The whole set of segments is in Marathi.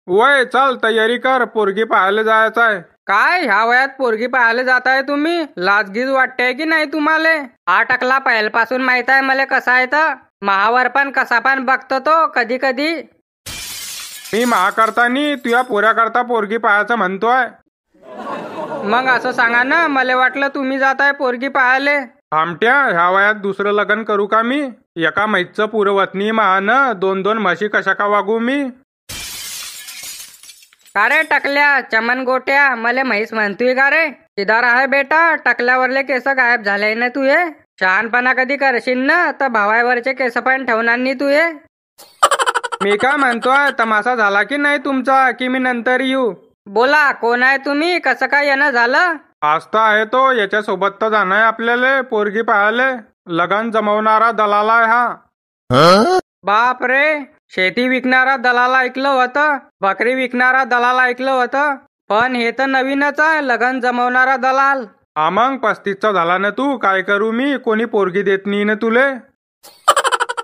वय चल तयारी कर, पोरगी पाहायला जायचं आहे. काय ह्या वयात पोरगी पाहायला जाताय तुम्ही? लाजगीज वाटते की नाही तुम्हाला? हा टकला पहिल्यापासून माहित आहे मला कसा आहे तर. महावर पण कसा पण बघतो तो कधी कधी. मी महाकरतानी तुझ्या पोऱ्या करता पोरगी पाहायचं म्हणतोय. मग असं सांगा ना, मला वाटलं तुम्ही जाताय पोरगी पाहायला. आमट्या ह्या वयात दुसरं लग्न करू का मी? एका म्हैसचं पुरवतनी महान दोन दोन म्हशी कशा का वागू मी? का रे टकल्या चमन गोट्या, मला म्हैस म्हणतोय का रे? इधर आहे बेटा, टकल्यावरले केस गायब झाले ना तुये. शहाणपणा कधी करशील ना तर भावावरचे केस पण ठेवणार नाही तुये. मी काय म्हणतोय, तमाशा झाला की नाही तुमचा, की मी नंतर येऊ? बोला, कोण आहे तुम्ही? कसं काय येणं झालं? आस्था आहे तो, याच्या सोबत तर जाणं आहे आपल्याला पोरगी पाहायला. लगन जमवणारा दलाल आहे हा. बाप रे, शेती विकणारा दलाल ऐकलं होतं, बकरी विकणारा दलाल ऐकलं होतं, पण हे तर नवीनच आहे, लगन जमवणारा दलाल. हा मग 35चा झाला ना तू, काय करू मी? कोणी पोरगी देत नाही ना तुले.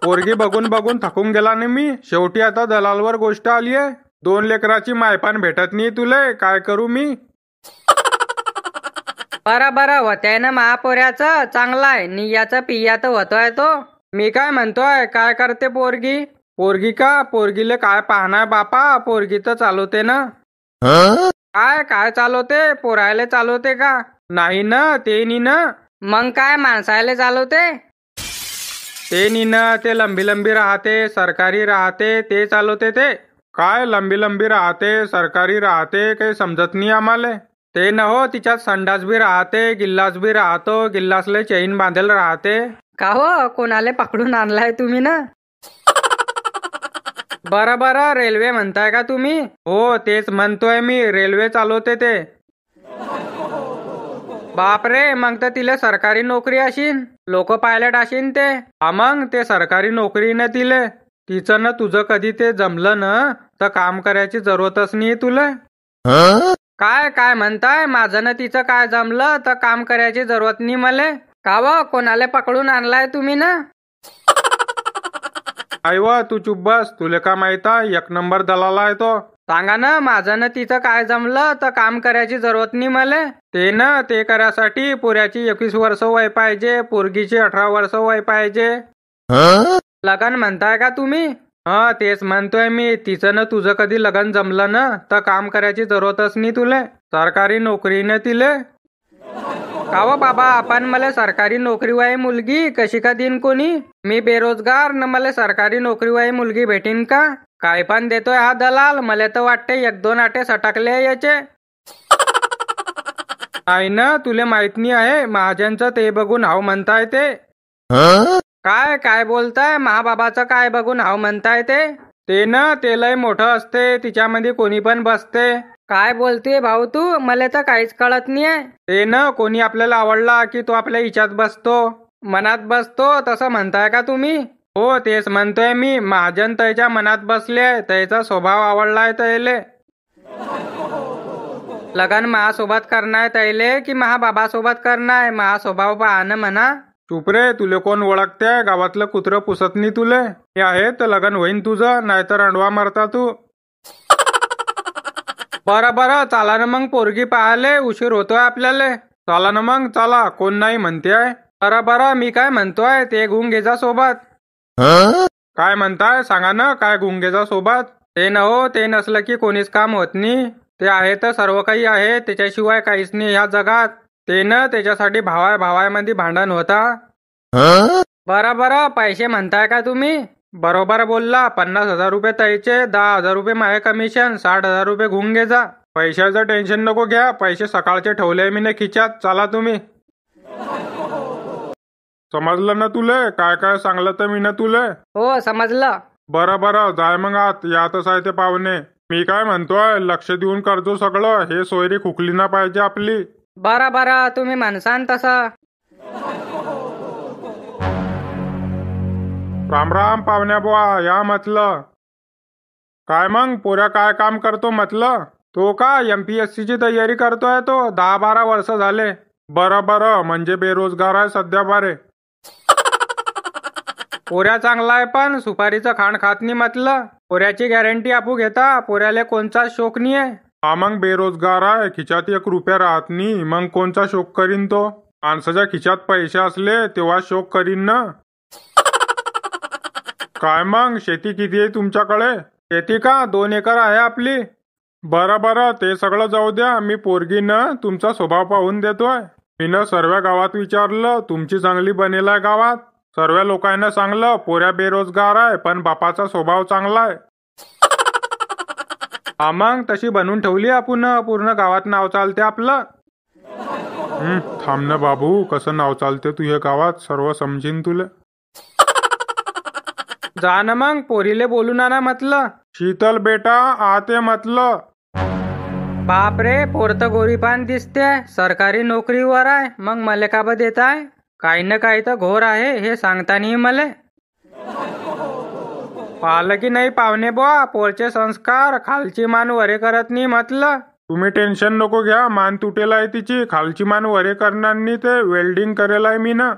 पोरगी बघून बघून थकून गेला ना मी. शेवटी आता दलालवर गोष्ट आली आहे. 2 लेकराची मायपान भेटत नाही तुले, काय करू मी? बरं होतंय ना महापोऱ्याचं, चांगला आहे. नियाचं पियाचं होतोय तो. मी काय म्हणतोय, काय करते पोरगी? पोरगी का? पोरगीले काय पाहणार बापा, पोरगी तर चालवते ना. काय चालवते? पोरायला चालवते का? नाही ना, ते नी ना. मग काय माणसायला चालवते? ते नी ना, ते लंबी लंबी राहते, सरकारी राहते, ते चालवते ते. काय लंबी लंबी राहते, सरकारी राहते, काही समजत नाही आम्हाला. ते न हो, तिच्यात संडास बी राहते, गिल्लास बी राहतो, गिल्लासले चैन बांधेल राहते. का हो, कोणाला पकडून आणलाय तुम्ही ना? बरं रेल्वे म्हणताय का तुम्ही? हो तेच म्हणतोय मी, रेल्वे चालवते ते. बापरे, मग तर तिला सरकारी नोकरी अशीन, लोक पायलट अशीन ते. हा मग ते सरकारी नोकरी न तिले. तिचं ना तुझं कधी ते जमलं ना तर काम करायची जरूरतच नाही तुला. काय म्हणताय? माझं ना तिचं काय जमलं तर काम करायची जरूरत नाही मला. का व, कोणाला पकडून आणलाय तुम्ही ना? व तू चुप बस, तुले का माहित आहे, 1 नंबर दलाल आहे तो. सांगा ना, माझं ना तिचं काय जमलं तर काम करायची जरूरत नाही मला. ते करायसाठी पोऱ्याची 21 वर्ष वय पाहिजे, पोरगीची 18 वर्ष वय पाहिजे. लगन म्हणताय का तुम्ही? हा तेच म्हणतोय मी. तिचं ना तुझं कधी लगन जमलं ना तर काम करायची जरूरतच नाही तुले, सरकारी नोकरी न तिले. का व बाबा, आपण मला सरकारी नोकरी वाई मुलगी कशी का देईन कोणी? मी बेरोजगार न मला सरकारी नोकरी वाई मुलगी भेटीन का? काय पण देतोय हा दलाल, मला तर वाटते 1-2 आटे सटकले याचे. आहे ना, तुले माहित नाही आहे, महाजनचं ते बघून हाव म्हणताय ते. काय बोलताय? महाबाबाचं काय बघून हाव म्हणताय ते? ते ना, ते लय मोठं असते, तिच्यामध्ये कोणी पण बसते. काय बोलतोय भाऊ तू? मला तर काहीच कळत नाहीये. ते ना, कोणी आपल्याला आवडला की तो आपल्या हिच्यात बसतो, मनात बसतो, तसं म्हणताय का तुम्ही? हो तेच म्हणतोय मी. महाजन त्याच्या मनात बसले, त्याचा स्वभाव आवडलाय त्याले. लगन महासोबत करणार त्याले की महाबाबासोबत करणार? महास्वभाव पाहणं म्हणा. चुप रे, तुले कोण ओळखते? गावातलं कुत्र पुसत नाही तुले. हे आहे तर लगन होईन तुझं, नाहीतर अंडवा मरता तू. बरं चला ना मग पोरगी पाहायला, उशीर होतोय आपल्याला. चला ना मग, चला. कोण नाही म्हणतेय? बरं मी काय म्हणतोय, ते घेऊन घे जा सोबत. काय म्हणताय सांगा ना, काय घेऊन घे जा सोबत? ते न हो, ते नसलं की कोणीच काम होत नाही. ते आहे तर सर्व काही आहे, त्याच्याशिवाय काहीच नाही ह्या जगात. ते न, त्याच्यासाठी भावामध्ये भांडण होता. बरं पैसे म्हणताय का तुम्ही? बरोबर बोलला. 50,000 रुपये त्याचे, 10,000 रुपये माझे कमिशन, 60,000 रुपये घेऊन घे जा. पैशाचं टेन्शन नको घ्या, पैसे सकाळचे ठेवले मी ने खिच्यात. चला तुम्ही. समजलं ना तुले? काय सांगलं तर मी ना तुले? हो समजलं. बरं जाय मग आत, यातच आहे ते पाहुणे. मी काय म्हणतोय, लक्ष देऊन करतो सगळं, हे सोयरी खुकली ना पाहिजे आपली. बरं तुम्ही म्हणसान तसं. राम पाहुण्या बुवा, या म्हटलं. काय मग पोऱ्या काय काम करतो म्हटलं? तो का MPSC ची तयारी करतोय तो, 10-12 वर्ष झाले. बरं म्हणजे बेरोजगार आहे सध्या बारे. पोऱ्या चांगला आहे पण सुपारीचं खाण खात नाही म्हटलं. पोऱ्याची गॅरंटी आपू घेता, पोऱ्याला कोणचा शोक नाही आहे. हा मग बेरोजगार आहे, खिच्यात 1 रुपया राहत नाही, मग कोणचा शोक करीन तो. माणसाच्या खिच्यात पैसे असले तेव्हा शोक करीन ना. काय मग शेती किती आहे तुमच्याकडे? शेती का 2 एकर आहे आपली. बरं ते सगळं जाऊ द्या, मी पोरगीनं तुमचा स्वभाव पाहून देतोय. मीनं सर्व गावात विचारलं, तुमची चांगली बनेल आहे गावात. सर्व लोकांना सांगलं पोऱ्या बेरोजगार आहे पण बापाचा स्वभाव चांगला आहे. हा मग तशी बनवून ठेवली आपण, पूर्ण गावात नाव चालते आपलं. थांब ना बाबू, कसं नाव चालते तुझ्या गावात सर्व समजीन तुला. जा ना मग पोरीले बोलून आणा म्हटलं. शीतल बेटा आते म्हटलं. बापरे, पोर तर गोरीपान दिसते, सरकारी नोकरीवर आहे, मग मले का बा देताय? काही ना काही तर घोर आहे, हे सांगता नाही मले. पाहिलं की नाही पाहुणे बुवा, पोरचे संस्कार, खालची मान वरे करत नाही म्हटलं. तुम्ही टेन्शन नको घ्या, मान तुटेल आहे तिची, खालची मान वरे करणार नाही, ते वेल्डिंग करेल आहे मी ना.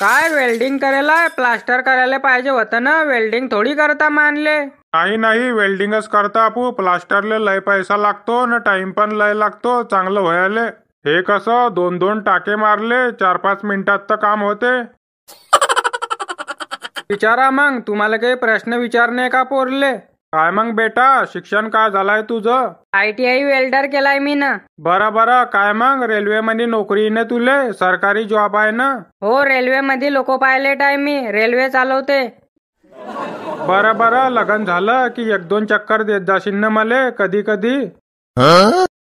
काय वेल्डिंग करायला? प्लास्टर करायला पाहिजे होतं ना, वेल्डिंग थोडी करता मानले. नाही वेल्डिंगच करता आपू, प्लास्टरले लय पैसा लागतो ना, टाइम पण लय लागतो चांगलं व्हायले. हे कसं 2-2 टाके मारले 4-5 मिनिटात तर काम होते. विचारा मग, तुम्हाला काही प्रश्न विचारणे का पोरले? काय मग बेटा, शिक्षण काय झालंय तुझं? ITI वेल्डर केलाय मी ना. बरं काय मग रेल्वे मध्ये नोकरी ना तुले, सरकारी जॉब आहे ना? हो, रेल्वे मध्ये लोको पायलट आहे मी, रेल्वे चालवते. बरं लग्न झालं की 1-2 चक्कर देत जाशील ना मले कधी कधी.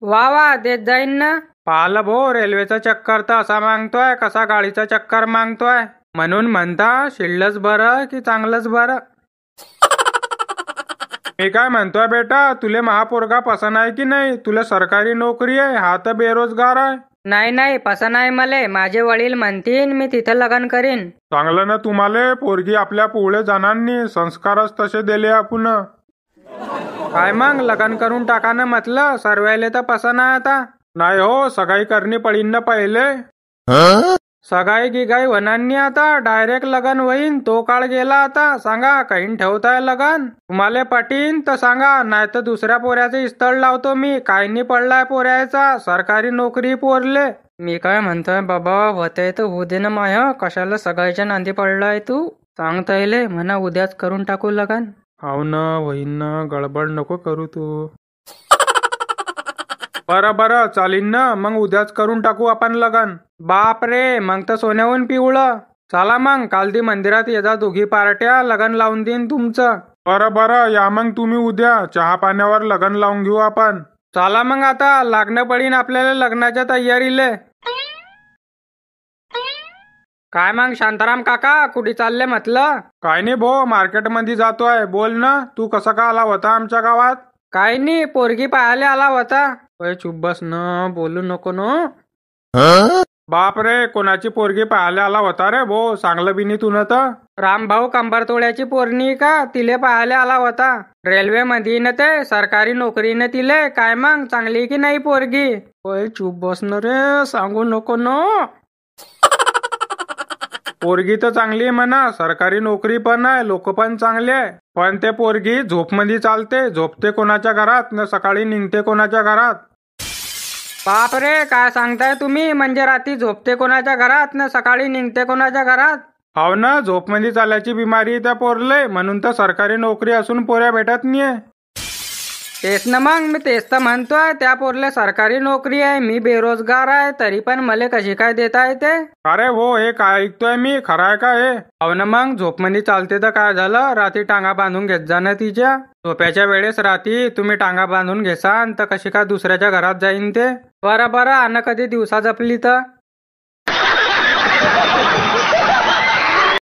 वा देत जाईन ना. पाहिलं भो, रेल्वेचा चक्कर तर असा मागतोय कसा गाडीचा चक्कर मागतोय. म्हणून म्हणता शिल्लच बरं की चांगलंच बरं. मी काय म्हणतोय बेटा, तुले महापोरगा पसंत आहे की नाही? तुला सरकारी नोकरी आहे, हा तर बेरोजगार आहे. नाही पसंत आहे मले, माझे वडील म्हणतील मी तिथे लग्न करीन. चांगलं ना तुम्हाला, पोरगी आपल्या पुढे जाणार नाही, संस्कारच तसे दिले आपण. काय मग लग्न करून टाका ना म्हटलं, सर्वायले तर पसंत आहे आता. नाही हो, सगाई करणी पडीन ना पहिले. सगाई गिगाई होणार नाही आता, डायरेक्ट लगन होईन, तो काळ गेला आता. सांगा काही ठेवताय लगन? तुम्हाला पटीन तर सांगा, नाही तर दुसऱ्या पोऱ्याचे स्थळ लावतो मी. काही नाही पडलाय पोऱ्याचा, सरकारी नोकरी पोरले. मी काय म्हणतोय बाबा, होतंय तर होऊ दे ना माय, कशाला सगाईच्या नांदी पडलाय तू? सांगता येईल म्हणा उद्याच करून टाकू लगन. हाव ना, होईन ना, गडबड नको करू तू. बरं चालीन ना, मग उद्याच करून टाकू आपण लगन. बाप रे, मग तर सोन्याहून पिवळं. चला मग काल ती मंदिरात येजा, दोघी पार्ट्या लगन लावून देईन तुमचं. बरं या मग तुम्ही उद्या, चहा पाण्यावर लगन लावून घेऊ आपण. चला मग आता लागणं पडीन आपल्याला लग्नाच्या तयारीले. काय मग शांताराम काका, कुठे चालले म्हटलं? काय नाही भो, मार्केटमध्ये जातोय. बोल ना, तू कसा का आला होता आमच्या गावात? काय नाही, पोरगी पाहायला आला होता. चुप बस न, बोलू नको न. बाप रे, कोणाची पोरगी पाहायला आला होता रे भो? सांगलं बी नाही तुन तर. रामभाऊ कंबरतोड्याची पोरणी का, तिले पाहायला आला होता. रेल्वे मध्ये न ते, सरकारी नोकरीने तिले. काय मग चांगली की नाही पोरगी? चुप बस न रे, सांगू नको न. पोरगी तर चांगली आहे म्हणा, सरकारी नोकरी पण आहे, लोक पण चांगले आहे. पण ते पोरगी झोप मध्ये चालते, झोपते कोणाच्या घरात न सकाळी निघते कोणाच्या घरात. बाप रे, काय सांगताय तुम्ही? म्हणजे रात्री झोपते कोणाच्या घरात न सकाळी निघते कोणाच्या घरात? हाव ना, झोप मध्ये चालायची बिमारी त्या पोरले, म्हणून तर सरकारी नोकरी असून पोऱ्या भेटत नाहीये. तेच ना मग, मी तेच तर म्हणतोय, त्या पोरले सरकारी नोकरी आहे, मी बेरोजगार आहे, तरी पण मला कशी काय देता येते? अरे हो, हे काय ऐकतोय मी, खरं आहे का हे? हो ना मग, झोप मध्ये चालते तर काय झालं, रात्री टांगा बांधून घेत जा ना तिच्या. झोप्याच्या वेळेस रात्री तुम्ही टांगा बांधून घेसान तर कशी काय दुसऱ्याच्या घरात जाईन ते? बरं आणि कधी दिवसा जपली तर